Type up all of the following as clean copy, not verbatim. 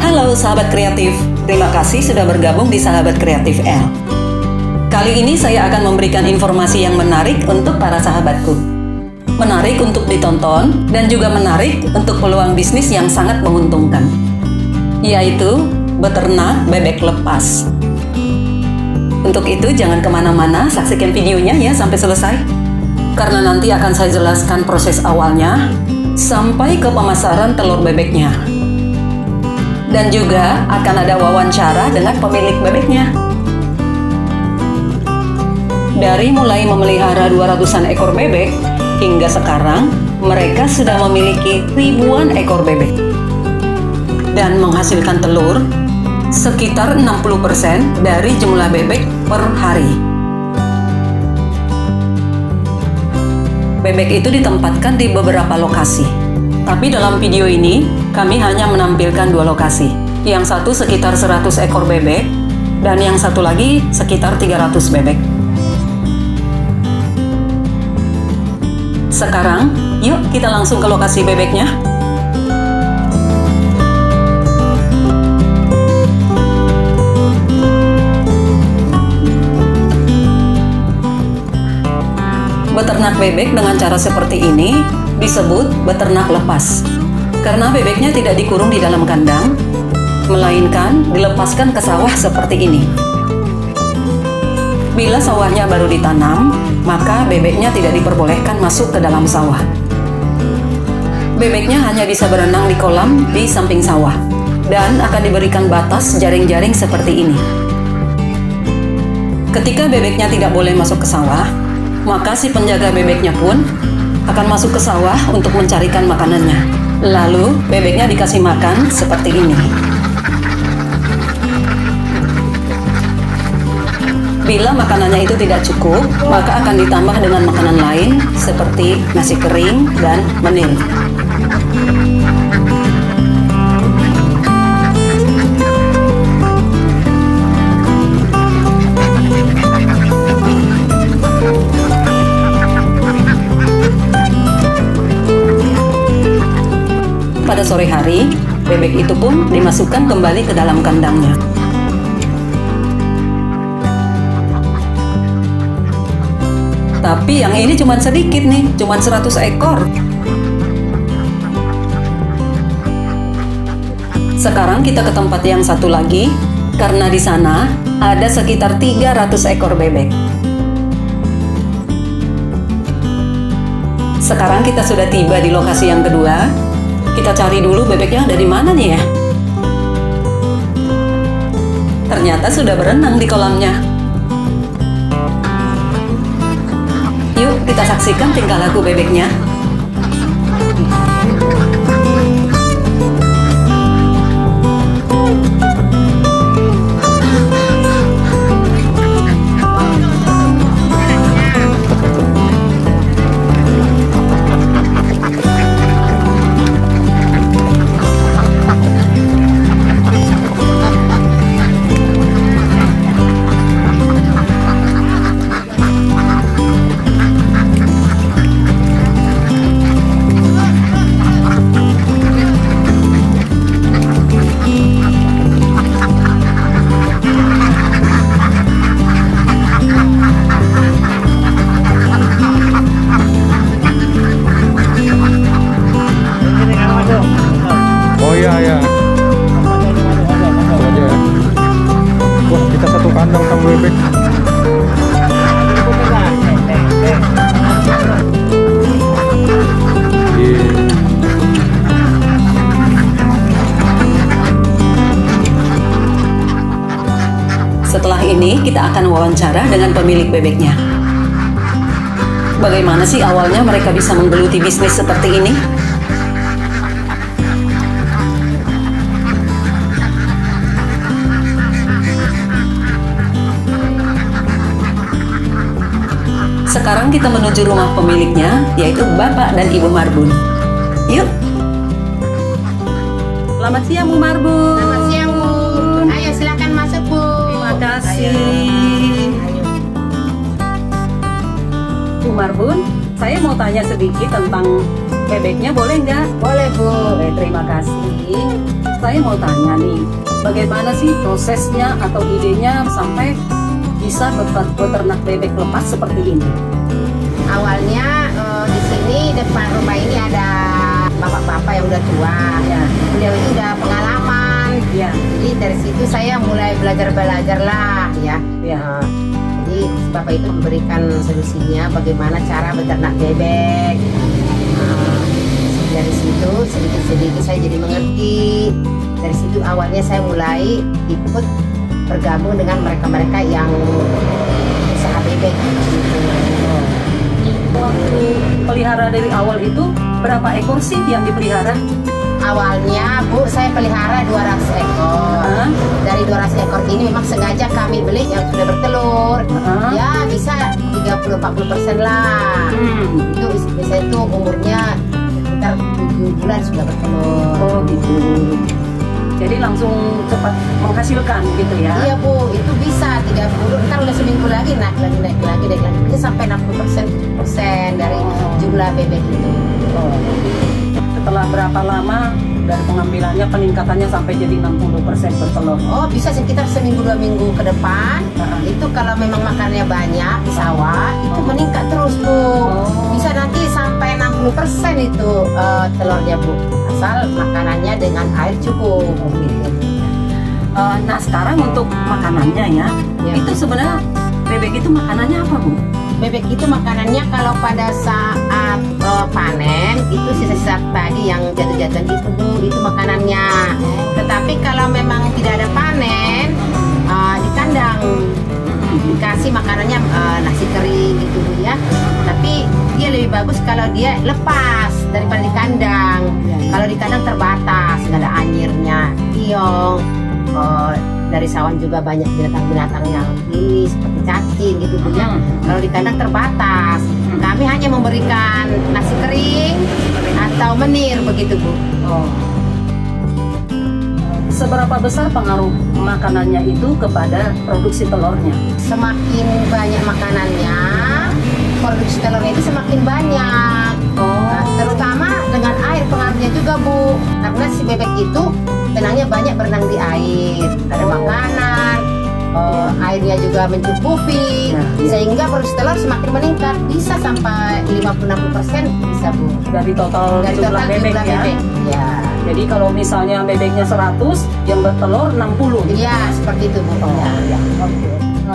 Halo sahabat kreatif, terima kasih sudah bergabung di Sahabat Kreatif L. Kali ini saya akan memberikan informasi yang menarik untuk para sahabatku. Menarik untuk ditonton dan juga menarik untuk peluang bisnis yang sangat menguntungkan, yaitu beternak bebek lepas. Untuk itu jangan kemana-mana, saksikan videonya ya sampai selesai. Karena nanti akan saya jelaskan proses awalnya sampai ke pemasaran telur bebeknya. Dan juga akan ada wawancara dengan pemilik bebeknya. Dari mulai memelihara 200-an ekor bebek, hingga sekarang mereka sudah memiliki ribuan ekor bebek. Dan menghasilkan telur sekitar 60% dari jumlah bebek per hari. Bebek itu ditempatkan di beberapa lokasi. Tapi dalam video ini, kami hanya menampilkan 2 lokasi. Yang satu sekitar 100 ekor bebek, dan yang satu lagi sekitar 300 bebek. Sekarang, yuk kita langsung ke lokasi bebeknya. Beternak bebek dengan cara seperti ini disebut beternak lepas, karena bebeknya tidak dikurung di dalam kandang, melainkan dilepaskan ke sawah seperti ini. Bila sawahnya baru ditanam, maka bebeknya tidak diperbolehkan masuk ke dalam sawah. Bebeknya hanya bisa berenang di kolam di samping sawah, dan akan diberikan batas jaring-jaring seperti ini. Ketika bebeknya tidak boleh masuk ke sawah, maka si penjaga bebeknya pun akan masuk ke sawah untuk mencarikan makanannya. Lalu bebeknya dikasih makan seperti ini. Bila makanannya itu tidak cukup, maka akan ditambah dengan makanan lain seperti nasi kering dan menir. Pada sore hari, bebek itu pun dimasukkan kembali ke dalam kandangnya. Tapi yang ini cuma sedikit nih, cuma 100 ekor. Sekarang kita ke tempat yang satu lagi, karena di sana ada sekitar 300 ekor bebek. Sekarang kita sudah tiba di lokasi yang kedua. Kita cari dulu bebeknya ada di mana nih ya. Ternyata sudah berenang di kolamnya. Yuk kita saksikan tingkah laku bebeknya. Setelah ini kita akan wawancara dengan pemilik bebeknya. Bagaimana sih awalnya mereka bisa menggeluti bisnis seperti ini? sekarang kita menuju rumah pemiliknya, yaitu Bapak dan Ibu Marbun. Yuk. Selamat siang, Bu Marbun. Selamat siang, Bu. Ayo silakan masuk, Bu. Terima kasih. Ayo. Bu Marbun, saya mau tanya sedikit tentang bebeknya, boleh nggak? Boleh, Bu. Boleh, terima kasih. Saya mau tanya nih, bagaimana sih prosesnya atau idenya sampai bisa beternak bebek lepas seperti ini? Awalnya di sini depan rumah ini ada bapak-bapak yang udah tua. Ya. Beliau itu udah pengalaman. Ya. Jadi dari situ saya mulai belajar lah, ya. Ya. Jadi bapak itu memberikan solusinya bagaimana cara beternak bebek. Dari situ sedikit-sedikit saya jadi mengerti. Dari situ awalnya saya mulai ikut bergabung dengan mereka-mereka yang usaha bebek. Waktu pelihara dari awal itu berapa ekor sih yang dipelihara? Awalnya, Bu, saya pelihara 200 ekor. Dari 200 ekor ini memang sengaja kami beli yang sudah bertelur. Ya bisa 30-40% lah. Itu biasanya itu umurnya sekitar 7 bulan sudah bertelur. Oh gitu. Jadi langsung cepat menghasilkan gitu ya? Iya, Bu, itu bisa 30, ntar udah seminggu lagi naik lagi. Bisa sampai 60% dari jumlah bebek itu. Oh. Setelah berapa lama dari pengambilannya peningkatannya sampai jadi 60% bertelur? Oh, bisa sekitar seminggu 2 minggu ke depan. Itu kalau memang makannya banyak di sawah, itu meningkat terus, Bu. Bisa nanti sampai 60% itu telurnya, Bu. Asal makanannya dengan air cukup. Gitu. Nah sekarang untuk makanannya ya, itu sebenarnya bebek itu makanannya apa, Bu? Bebek itu makanannya kalau pada saat panen itu sisa-sisa tadi yang jatuh-jatuhan itu, Bu, itu makanannya. Tetapi kalau memang tidak ada panen, di kandang dikasih makanannya nasi kering gitu, Bu, ya. Tapi dia lebih bagus kalau dia lepas daripada di kandang. Kalau di kandang terbatas, nggak ada anyirnya, tiong. Dari sawan juga banyak binatang-binatang yang ini seperti cacing gitu, Bu, ya. Kalau di kandang terbatas, kami hanya memberikan nasi kering atau menir begitu, Bu. Seberapa besar pengaruh makanannya itu kepada produksi telurnya? Semakin banyak makanannya, produksi telurnya itu semakin banyak. Terutama dengan air pengaruhnya juga, Bu. Karena si bebek itu tenangnya banyak berenang di air, ada makanan, airnya juga mencukupi, sehingga produksi telur semakin meningkat, bisa sampai 50-60% bisa, Bu. Dari total jumlah bebek ya? Ya. Jadi kalau misalnya bebeknya 100, yang bertelur 60? Iya, seperti itu, Bu. Ya.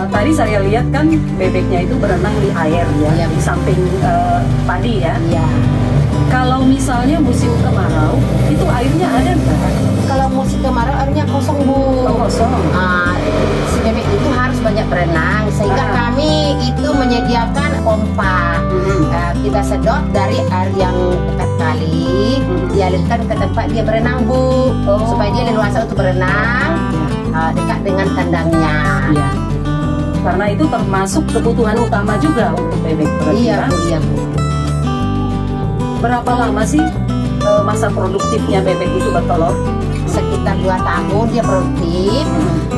Tadi saya lihat kan bebeknya itu berenang di air ya, di samping padi ya? Iya. Kalau misalnya musim kemarau, itu airnya ada nggak? Kalau musim kemarau airnya kosong, Bu. Kosong. Si bebek itu harus banyak berenang, sehingga kami itu menyediakan pompa. Kita sedot dari air yang dekat kali, dialirkan ke tempat dia berenang, Bu, supaya dia leluasa untuk berenang dekat dengan kandangnya. Iya. Karena itu termasuk kebutuhan utama juga untuk bebek berarti. Iya, Bu, iya, Bu. Berapa lama sih masa produktifnya bebek itu bertelur? Sekitar 2 tahun dia produktif.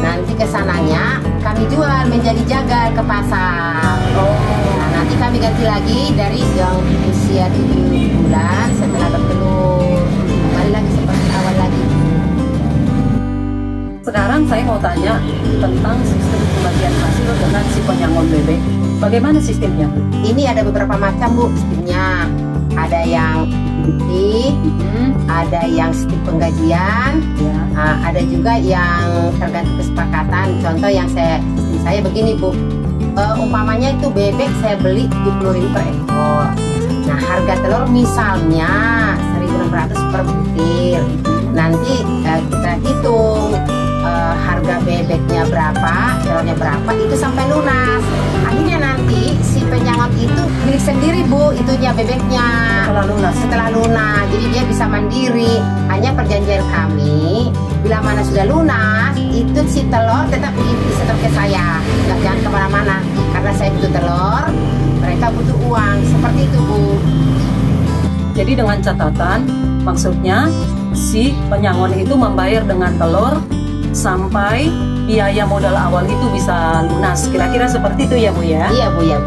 Nanti kesananya kami jual menjadi jagal ke pasar. Nah, nanti kami ganti lagi dari yang usia 7 bulan setelah bertelur, kembali lagi seperti awal lagi. Sekarang saya mau tanya tentang sistem pembagian hasil dengan si penyangon bebek. Bagaimana sistemnya, Bu? Ini ada beberapa macam, Bu, sistemnya. Ada yang bukti, ada yang sistem penggajian, ada juga yang tergantung kesepakatan. Contoh yang sistem saya begini, Bu. Umpamanya itu bebek saya beli 70.000 per ekor. Nah, harga telur misalnya 1.600 per butir. Nanti kita hitung harga bebeknya berapa, telurnya berapa, itu sampai lunas. Akhirnya nanti si penyangot itu milik sendiri, Bu, itunya bebeknya setelah lunas. Jadi dia bisa mandiri. Hanya perjanjian kami, bila mana sudah lunas, itu si telur tetap disetor ke saya, jangan kemana-mana. Karena saya butuh telur, mereka butuh uang. Seperti itu, Bu. Jadi dengan catatan, maksudnya si penyangon itu membayar dengan telur sampai biaya modal awal itu bisa lunas. Kira-kira seperti itu ya, Bu ya? Iya, Bu ya.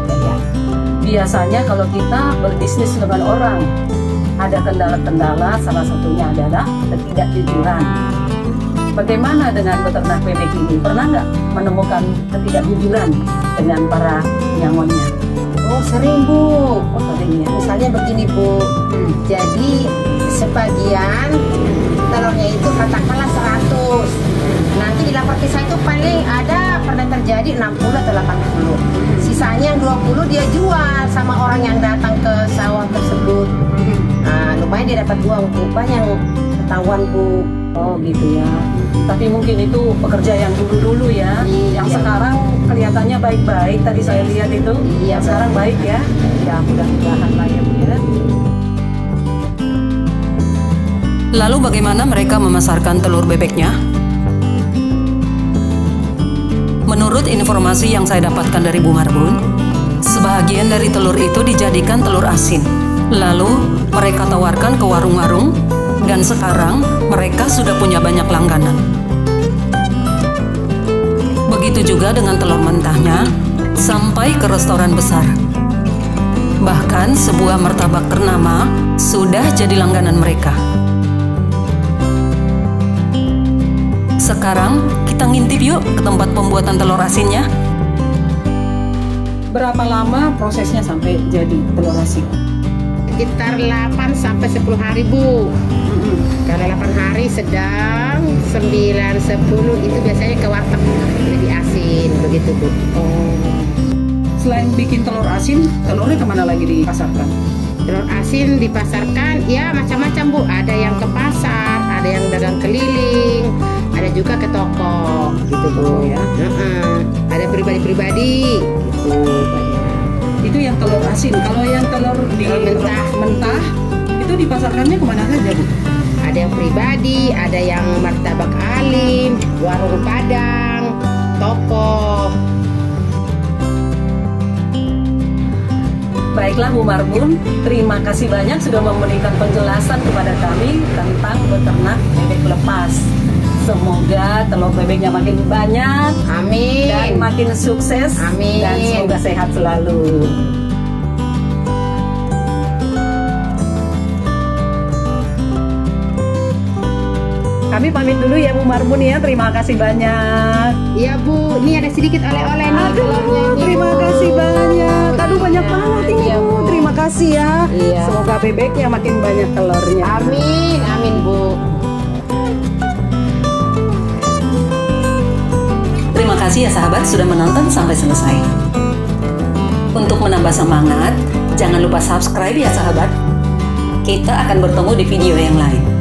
Biasanya kalau kita berbisnis dengan orang, ada kendala-kendala, salah satunya adalah ketidakjujuran. Bagaimana dengan beternak bebek ini? Pernah nggak menemukan ketidakjujuran dengan para penyangonnya? Oh, sering, Bu. Oh, sering ya. Misalnya begini, Bu. Jadi sebagian telurnya itu katakanlah 100. Nanti di lapor kisah itu paling ada pernah terjadi 60 atau 80. Sisanya yang 20 dia jual sama orang yang datang ke sawah tersebut. Nah, lumayan dia dapat uang, Bu. Banyak ketahuan, Bu. Oh gitu ya. Tapi mungkin itu pekerja yang dulu-dulu ya. Iya. Yang sekarang kelihatannya baik-baik. Tadi saya lihat itu. Iya, Yang sekarang baik ya. Ya mudah-mudahan lah ya, Bu ya. Lalu bagaimana mereka memasarkan telur bebeknya? Menurut informasi yang saya dapatkan dari Bu Marbun, sebagian dari telur itu dijadikan telur asin. Lalu mereka tawarkan ke warung-warung, dan sekarang mereka sudah punya banyak langganan. Begitu juga dengan telur mentahnya, sampai ke restoran besar. Bahkan sebuah martabak ternama sudah jadi langganan mereka. Sekarang kita ngintip yuk ke tempat pembuatan telur asinnya. Berapa lama prosesnya sampai jadi telur asin? Sekitar 8 sampai 10 hari, Bu. Kalau 8 hari sedang, 9, 10 itu biasanya ke warteg jadi asin, begitu, Bu. Selain bikin telur asin, telurnya kemana lagi dipasarkan? Telur asin dipasarkan ya macam-macam, Bu. Ada yang ke pasar, ada yang dagang keliling, ada juga ke toko, gitu, Bu ya. Ada pribadi-pribadi, gitu banyak. Itu yang telur asin. Kalau yang telur mentah itu dipasarkannya kemana saja, Bu? Ada yang pribadi, ada yang martabak alim, warung padang, toko. Baiklah Bu Marbun, terima kasih banyak sudah memberikan penjelasan kepada kami tentang beternak bebek lepas. Semoga telur bebeknya makin banyak, amin, dan makin sukses, amin, dan semoga sehat selalu. Kami pamit dulu ya Bu Marbun ya, terima kasih banyak. Iya, Bu, ini ada sedikit oleh-oleh nih. Aduh, terima kasih banyak. Aduh, banyak banget ini, iya, Bu. Terima kasih ya. Iya. Semoga bebeknya makin banyak telurnya. Amin, amin, Bu. Terima kasih ya sahabat sudah menonton sampai selesai. Untuk menambah semangat, jangan lupa subscribe ya sahabat. Kita akan bertemu di video yang lain.